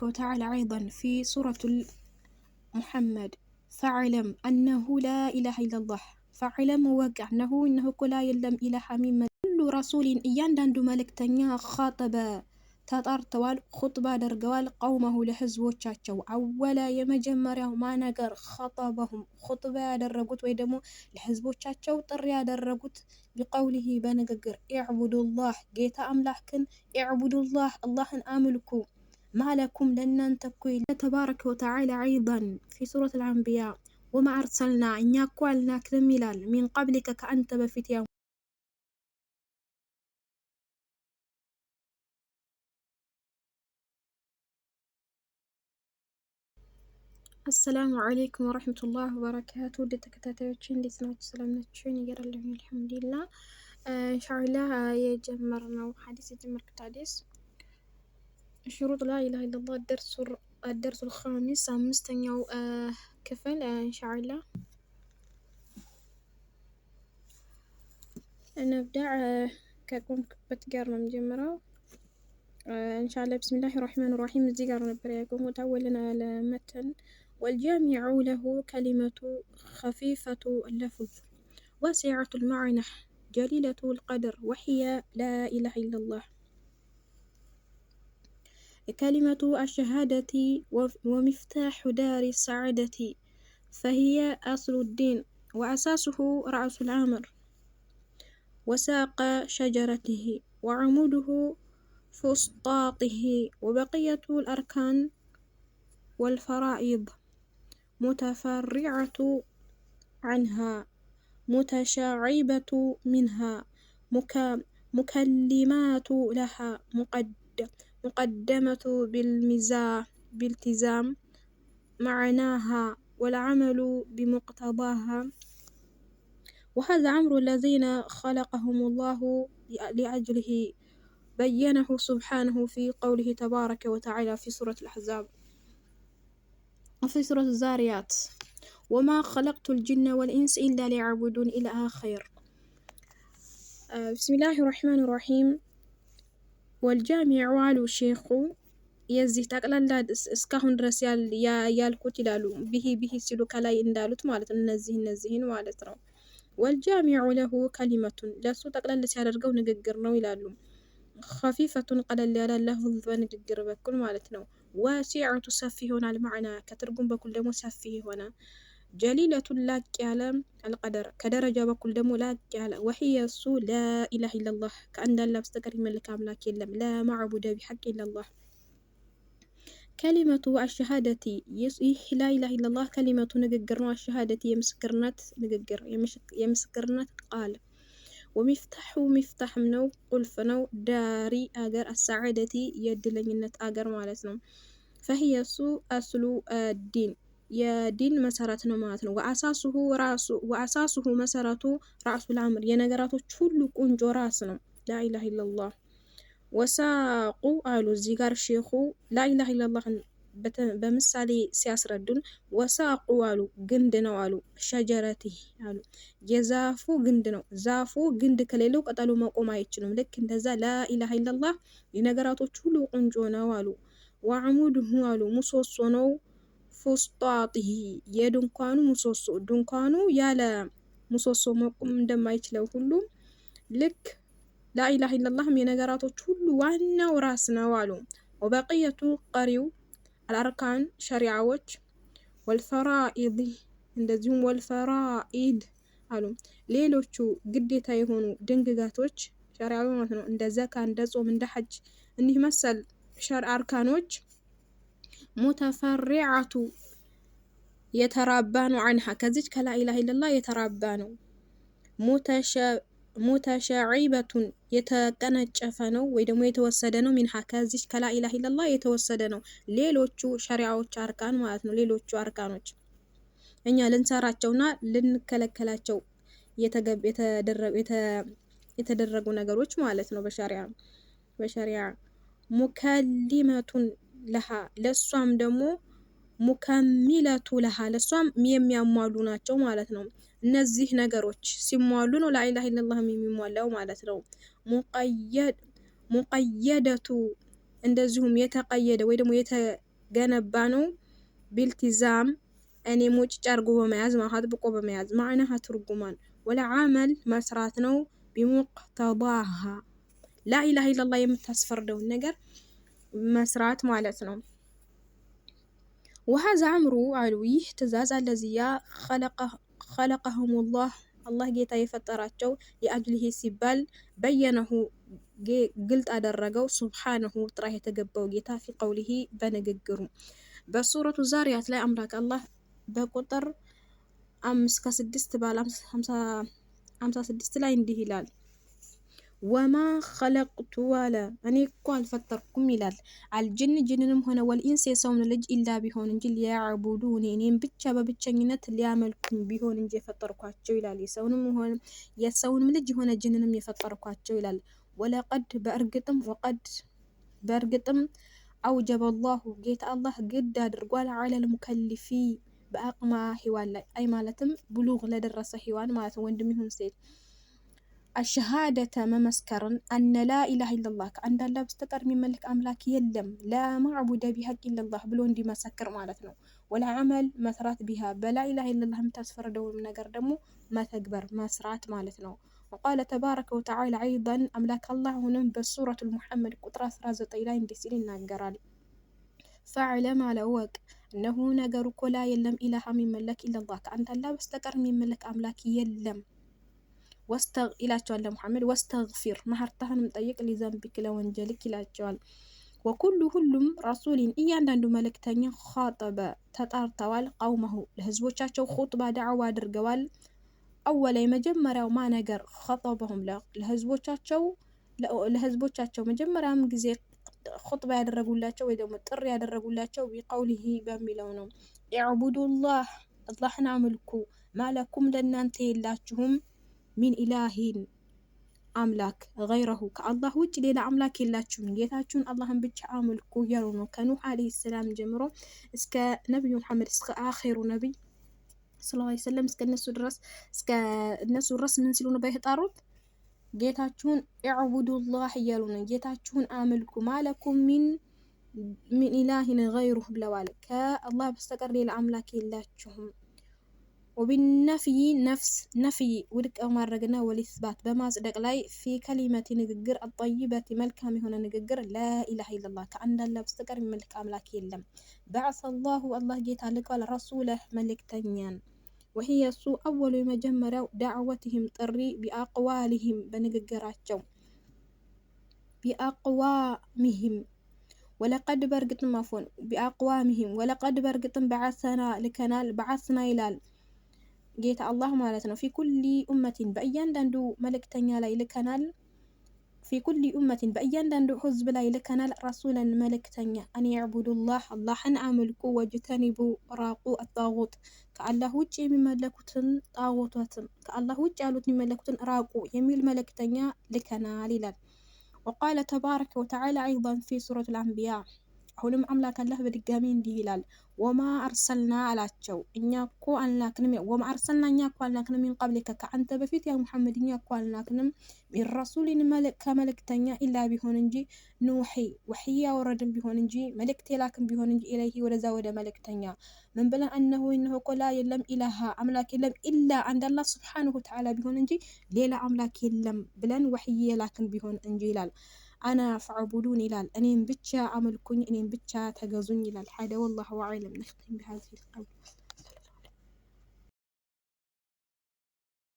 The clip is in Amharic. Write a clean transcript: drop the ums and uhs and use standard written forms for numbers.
وتعالى أيضا في سورة محمد فاعلم أنه لا إله إلا الله فاعلم وقع أنه لا يلم إله مما كل رسول إيانداندو ملكتنيا خاطب ተጣርተዋል ኹጥባ አድርገዋል ቀውመሁ ለህዝቦቻቸው አወላ የመጀመሪያው ማነገር ኸጠበሁም ኹጥባ ያደረጉት ወይ ደግሞ ለህዝቦቻቸው ጥሪ ያደረጉት ቢቀውሊሂ በንግግር ኢዕቡዱላህ ጌታ አምላክን ኢዕቡዱላህ አላህን አምልኩ ማለኩም ለእናንተ እኮ ተባረከ ወተዓላ አይዳን ፊ ሱረት አልአንቢያ ወማ አርሰልና እኛ እኮ አልናክልም ይላል ሚን ቀብሊከ ከአንተ በፊት ያ السلام عليكم ورحمة الله وبركاته لتكتاتيوችን እንዴት ናችሁ ሰላም ናችሁ እኔ ያለሁኝ አልሐምዱሊላህ ኢንሻአላህ የጀመርነው ሐዲስ የጀመርኩት ሐዲስ شروط لا إله إلا الله الدرس الخامس አምስተኛው ክፍል ኢንሻአላህ نبدأ ከቆምኩበት ጋር ነው የምጀምረው ኢንሻአላህ بسم الله الرحمن الرحيم እዚህ ጋር ነበር ያቆምኩት አወልና ለመተን والجامع له كلمة خفيفة اللفظ واسعة المعنى جليلة القدر وهي لا إله إلا الله كلمة الشهادة ومفتاح دار السعادة فهي أصل الدين وأساسه رأس الأمر وساق شجرته وعموده فسطاطه وبقية الأركان والفرائض متفرعة عنها متشعبة منها مكلمات لها مقدمة بالتزام معناها والعمل بمقتضاها وهذا أمر الذين خلقهم الله لأجله بينه سبحانه في قوله تبارك وتعالى في سورة الأحزاب وفي سورة الزاريات وما خلقت الجن والإنس إلا ليعبدون إلى آخر بسم الله الرحمن الرحيم والجامع على الشيخ يزي تقلل اسكاهن درس ያልኩት ይላሉ به ሲሉ ከላይ እንዳሉት ማለት እነዚህን ማለት ነው والجامع له كلمة ለሱ ጠቅለል ሲያደርገው ንግግር ነው ይላሉ خفيفة قلل ያለ ለህዝብ በንግግር በኩል ማለት ነው واسعة سفي هنا المعنى كترجم بكل دمو سفي هنا جليلة لاك على القدر كدرجة بكل دمو لاك على وهي السو لا إله إلا الله كأن الله بستكر ملك أملاك يلم لا معبود بحق إلا الله كلمة الشهادة لا إله إلا الله كلمة نججر الشهادة يمسكرنات قال ومفتاح منو قلف نو داري أجر السعادة يدلنينت أجر مالتنا فهي أصل الدين يا دين مسارتنا مالتنا وأساسه مسارته رأس الأمر ينجراتو كله كونجو راسنا لا إله إلا الله وساقوا قالوا زيغار شيخو لا إله إلا الله بمثالي ሲያስረዱን ወሳቁ አሉ ግንድ ነው አሉ ሸጀረቲ አሉ የዛፉ ግንድ ነው ዛፉ ግንድ ከሌለው ቅጠሉ መቆም አይችልም ልክ እንደዛ لا إله إلا الله የነገራቶች ሁሉ ቆንጆ ነው አሉ وعموده አሉ ምሰሶ ነው فسطاطه የድንኳኑ ምሰሶ ድንኳኑ ያለ ምሰሶ መቆም እንደማይችለው ሁሉ ልክ لا إله إلا الله የነገራቶች ሁሉ ዋናው ራስ ነው አሉ وبقية قريو الأركان شريعوች والفرائض እንደዚሁም والفرائض አሉ ሌሎቹ ግዴታ የሆኑ ድንግጋቶች ሸሪዓዊ ማለት ነው እንደ ዘካ እንደ ጾም እንደ ሐጅ እንዲህ መሰል ሸር አርካኖች متفرعة የተራባኑ عنها ከዚች ከላ ኢላሃ ኢላላህ የተራባ ነው متشعبة የተቀነጨፈ ነው ወይ ደግሞ የተወሰደ ነው ሚንሃ ከዚች ከላ ኢላሃ ኢላላህ የተወሰደ ነው ሌሎቹ ሸሪዓዎች አርካን ማለት ነው ሌሎቹ አርካኖች እኛ ልንሰራቸውና ልንከለከላቸው የተደረጉ ነገሮች ማለት ነው በሸሪዓ ሙከሊመቱን ለሃ ለሷም ደግሞ ሙከሚለቱ ለሃ ለሷም የሚያሟሉ ናቸው ማለት ነው እነዚህ ነገሮች ሲሟሉ ነው ላኢላሃ ኢላላህ የሚሟላው ማለት ነው ሙቀየደቱ እንደዚሁም የተቀየደ ወይ ደግሞ ገነባ ነው። ቢልቲዛም እኔ ሙጭጭ አርጎ በመያዝ አጥብቆ በመያዝ ማዕናሃ ትርጉማን ወለዓመል መስራት ነው። ቢሙቅተዳሃ ላኢላሃ ኢለላህ የምታስፈርደውን ነገር መስራት ማለት ነው። ወሀዛ አምሩ አሉ ይህ ትእዛዝ አለዚያ ኸለቀሁሙላህ አላህ ጌታ የፈጠራቸው የአጅሊሂ ሲባል በየነሁ ግልጥ አደረገው። ሱብሓነሁ ጥራት የተገባው ጌታ ፊ ቀውሊሂ በንግግሩ በሱረቱ ዛሪያት ላይ አምላክ አላህ በቁጥር 5-6 ባለ 56 ላይ እንዲህ ይላል ወማ ኸለቅቱ አለ እኔ እኮ አልፈጠርኩም ይላል አልጅን ጅንንም ሆነ ወልኢንስ የሰውን ልጅ ኢላ ቢሆን እንጂ ሊያዕቡዱኒ እኔም ብቻ በብቸኝነት ሊያመልኩኝ ቢሆን እንጂ የፈጠርኳቸው ይላል። የሰውንም ልጅ የሆነ ጅንንም የፈጠርኳቸው ይላል። ወለቀድ በእርግጥም አውጀበ አላሁ ጌታ አላህ ግድ አድርጓል ዐለል ሙከሊፊ በአቅማ ሂዋን ላይ አይ ማለትም ብሉግ ለደረሰ ሂዋን ማለት ወንድም ይሁን ሴት አሸሃደተ መመስከርን አነ ላኢላሃ ኢለላህ ከአንድ አላህ በስተቀር የሚመለክ አምላክ የለም ላማዕቡደ ቢሐቅ ኢለላህ ብሎ እንዲመሰክር ማለት ነው። ወለዓመል መስራት ቢሃ በላኢላሃ ኢለላህ የምታስፈርደውን ነገር ደግሞ መተግበር መስራት ማለት ነው። ወቃለ ተባረከ ወተዓላ አይደን አምላክ አላህ አሁንም በሱረቱል ሙሐመድ ቁጥር 19 ላይ እንዲህ ሲል ይናገራል ፈዕለም አለወቅ እነሆ ነገሩ እኮ ላ የለም ኢላሃ የሚመለክ ኢለላህ ከአንድ አላህ በስተቀር የሚመለክ አምላክ የለም። ይላቸዋል ለሙሐመድ ወስተግፊር ማህርታህንም ጠይቅ ሊዘንቢክ ለወንጀልክ ይላቸዋል። ወኩሉ ሁሉም ረሱሊን እያንዳንዱ መልእክተኛ ኻጠበ ተጣርተዋል ቀውመሁ ለህዝቦቻቸው ኹጥባ ዳዕዋ አድርገዋል። አወለ የመጀመሪያው ማ ነገር ኸጠበሁም ለህዝቦቻቸው መጀመሪያም ጊዜ ኹጥባ ያደረጉላቸው ወይ ደግሞ ጥሪ ያደረጉላቸው ቢቀውሊሂ በሚለው ነው። ኢዕቡዱላህ አላህን አምልኩ ማለኩም ለእናንተ የላችሁም ሚን ኢላሂን አምላክ ገይረሁ ከአላህ ውጭ ሌላ አምላክ የላችሁም ጌታችሁን አላህን ብቻ አምልኩ እያሉ ነው። ከኑህ ዓለይሂ ሰላም ጀምሮ እስከ ነቢዩ መሐመድ እስከ አኺሩ ነቢይ ሰለላሁ ዐለይሂ ወሰለም እስከ እነሱ ድረስ ምን ሲሉ ነው የተጣሩት? ጌታችሁን ኢዕቡዱላህ እያሉ ነው። ጌታችሁን አምልኩ ማለኩም ሚን ኢላሂን ገይሩሁ ብለዋል። ከአላህ በስተቀር ሌላ አምላክ የላችሁም። ወቢነፍይ ነፍይ ውድቅ በማድረግና ወልኢስባት በማጽደቅ ላይ ፊ ከሊመቲ ንግግር አጠይበት መልካም የሆነ ንግግር ላኢላሃ ኢለላህ ከአንድ አላህ በስተቀር የሚመለክ አምላክ የለም። በዐሰ አላሁ አላህ ጌታ ልኳል ረሱለህ መልእክተኛን ወሂየ እሱ አወሉ የመጀመሪያው ዳዕወትህም ጥሪ ቢአቅዋሊህም በንግግራቸው ቢአቅዋሚህም ወለቀድ በእርግጥም አፎን ቢአቅዋሚህም ወለቀድ በእርግጥም በዐሰና ልከናል በዐስና ይላል ጌታ አላህ ማለት ነው። ፊ ኩሊ ኡመቲን በእያንዳንዱ መልእክተኛ ላይ ልከናል። ፊ ኩሊ ኡመቲን በእያንዳንዱ ህዝብ ላይ ልከናል ረሱለን መልእክተኛ አን ያዕቡዱላህ አላህን አምልኩ ወጅተኒቡ ራቁ አጣጉት ከአላህ ውጭ የሚመለኩትን ጣዖታትን ከአላህ ውጭ ያሉት የሚመለኩትን ራቁ የሚል መልእክተኛ ልከናል ይላል። ወቃለ ተባረከ ወተዓላ አይዳን ፊ ሱረቱል አንቢያ አሁንም አምላክ አላህ በድጋሚ እንዲህ ይላል ወማ አርሰልና አላቸው እኛ እኮ አልላክንም ወማ አርሰልና እኛ እኮ አልላክንም ሚን ቀብሊከ ከአንተ በፊት ያ ሙሐመድ እኛ እኮ አልላክንም ሚን ረሱሊን ከመልእክተኛ ኢላ ቢሆን እንጂ ኑሒ ወሕይ ያወረድን ቢሆን እንጂ መልእክት የላክን ቢሆን እንጂ ኢለይሂ ወደዛ ወደ መልእክተኛ ምን ብለን እነሆ እኮ ላ የለም ኢላሃ አምላክ የለም ኢላ አንድ አላህ ሱብሓነሁ ወተዓላ ቢሆን እንጂ ሌላ አምላክ የለም ብለን ወሕይ የላክን ቢሆን እንጂ ይላል። አና ፈዕቡዱን ይላል እኔም ብቻ አምልኩኝ እኔም ብቻ ተገዙኝ ይላል። ሀደ ወላሁ አዕለም። ነኽተም ቢሃዚሂል ቀውል